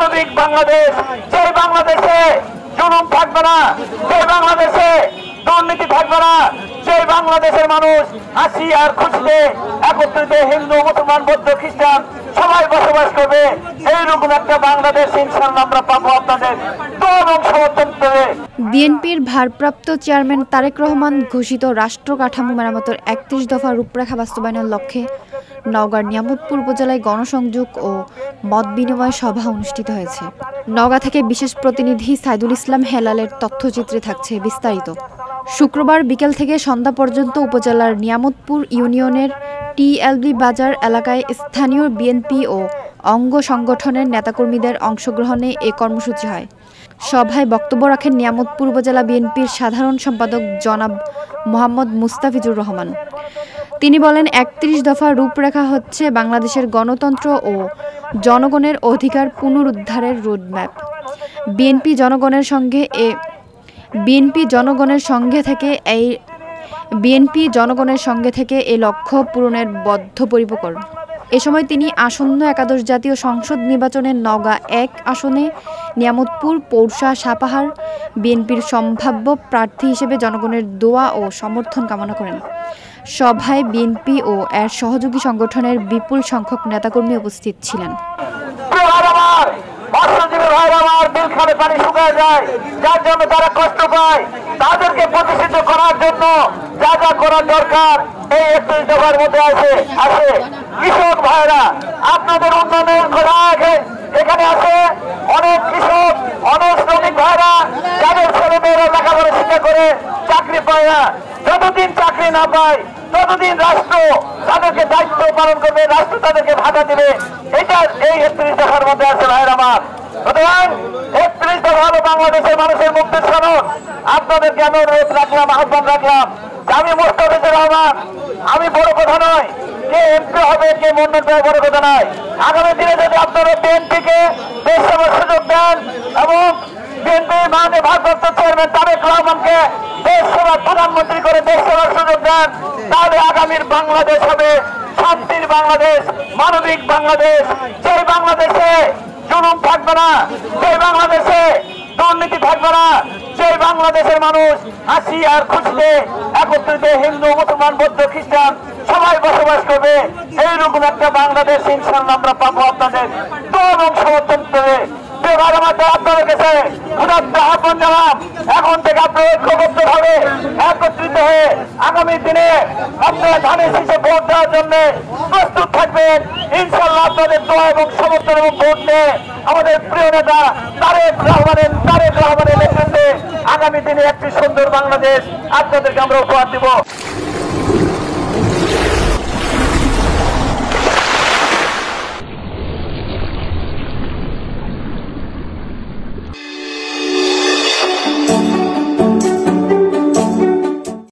মানবিক বাংলাদেশ, যে বাংলাদেশে জুলুম থাকবে না, যে বাংলাদেশে দুর্নীতি থাকবে না, যে বাংলাদেশের মানুষ হাসি আর খুশিতে একত্রিত হিন্দু মুসলমান বৌদ্ধ খ্রিস্টান সবাই বসবাস করবে, এইরকম একটা বাংলাদেশ ইনশাআল্লাহ আমরা পাবো আপনাদের দোয়া এবং সমর্থন পেয়ে। বিএনপির ভারপ্রাপ্ত চেয়ারম্যান তারেক রহমান ঘোষিত রাষ্ট্র কাঠামো মেরামতের ৩১ দফা রূপরেখা বাস্তবায়নের লক্ষ্যে নওগাঁর নিয়ামতপুর উপজেলায় গণসংযোগ ও মত বিনিময় সভা অনুষ্ঠিত হয়েছে। নওগাঁ থেকে বিশেষ প্রতিনিধি সাইদুল ইসলাম হেলালের তথ্যচিত্রে থাকছে বিস্তারিত। শুক্রবার বিকেল থেকে সন্ধ্যা পর্যন্ত উপজেলার নিয়ামতপুর ইউনিয়নের টিএলবি বাজার এলাকায় স্থানীয় বিএনপি ও অঙ্গ সংগঠনের নেতাকর্মীদের অংশগ্রহণে এ কর্মসূচি হয়। সভায় বক্তব্য রাখেন নিয়ামতপুর উপজেলা বিএনপির সাধারণ সম্পাদক জনাব মোহাম্মদ মুস্তাফিজুর রহমান। তিনি বলেন, ৩১ দফা রূপরেখা হচ্ছে বাংলাদেশের গণতন্ত্র ও জনগণের অধিকার পুনরুদ্ধারের রোডম্যাপ। বিএনপি জনগণের সঙ্গে থেকে এই লক্ষ্য পূরণের বদ্ধপরিকর। এ সময় তিনি আসন্ন একাদশ জাতীয় সংসদ নির্বাচনে নওগাঁ ১ আসনে নিয়ামতপুর, পৌরসা, সাপাহার বিএনপির সম্ভাব্য প্রার্থী হিসেবে জনগণের দোয়া ও সমর্থন কামনা করেন। সভায় বিএনপি ও এর সহযোগী সংগঠনের বিপুল সংখ্যক নেতাকর্মী উপস্থিত ছিলেন। পানি শুকায় যায়, যার জন্য তারা কষ্ট পায়, তাদেরকে প্রতিষ্ঠিত করার জন্য যা যা করার দরকার এই ৩১ দফার মধ্যে আসে। কৃষক ভাইরা আপনাদের উন্নয়নের কথা এখানে আছে। অনেক কৃষক, অনেক শ্রমিক ভাইরা যাদের ছেলে মেয়েরা লেখাপড়া শিক্ষা করে চাকরি পায় না, যতদিন চাকরি না পায় ততদিন রাষ্ট্র তাদেরকে দায়িত্ব পালন করবে, রাষ্ট্র তাদেরকে ভাতা দিবে। এটা এই ৩১ দফার মধ্যে আছে ভাইয়ের আমার। সুতরাং ৩১ দফা হলো বাংলাদেশের মানুষের মুক্তির সনদ। আপনাদেরকে আমি অনুরোধ রাখলাম, আহ্বান রাখলাম, আমি মোস্তাফিজুর রহমান, আমি বড় কথা নয়, কে এমপি হবে কে মনোনয়ন দেওয়া বড় কথা নয়। আগামী দিনে যদি আপনারা বিএনপিকে দেশ সেবার সুযোগ দেন এবং বিএনপি মাননীয় ভারপ্রাপ্ত চেয়ারম্যান তারেক রহমানকে দেশ সেবার প্রধানমন্ত্রী করে দেশ সেবার সুযোগ দেন, তাহলে আগামীর বাংলাদেশ হবে শান্তির বাংলাদেশ, মানবিক বাংলাদেশ, যে বাংলাদেশে জুলুম থাকবে না, যে বাংলাদেশে দুর্নীতি থাকবে না, যে বাংলাদেশের মানুষ হাসি আর খুশিতে একত্রিত হিন্দু মুসলমান বৌদ্ধ খ্রিস্টান সবাই বসবাস করবে, এইরকম একটা বাংলাদেশ ইনশাআল্লাহ আমরা পাবো আপনাদের দোয়া এবং সমর্থন পেয়ে। আপনাদের কাছে আহ্বান জানাম, এখন থেকে আপনারা ঐক্যবদ্ধভাবে একত্রিত হয়ে আগামী দিনে আপনারা ধানের শীষে ভোট দেওয়ার জন্য প্রস্তুত থাকবেন। ইনশাআল্লাহ আপনাদের দোয়া এবং সমর্থন এবং ভোট নিয়ে আমাদের প্রিয় নেতা তারেক রহমানের নেতৃত্বে আগামী দিনে একটি সুন্দর বাংলাদেশ আপনাদেরকে আমরা উপহার দিব।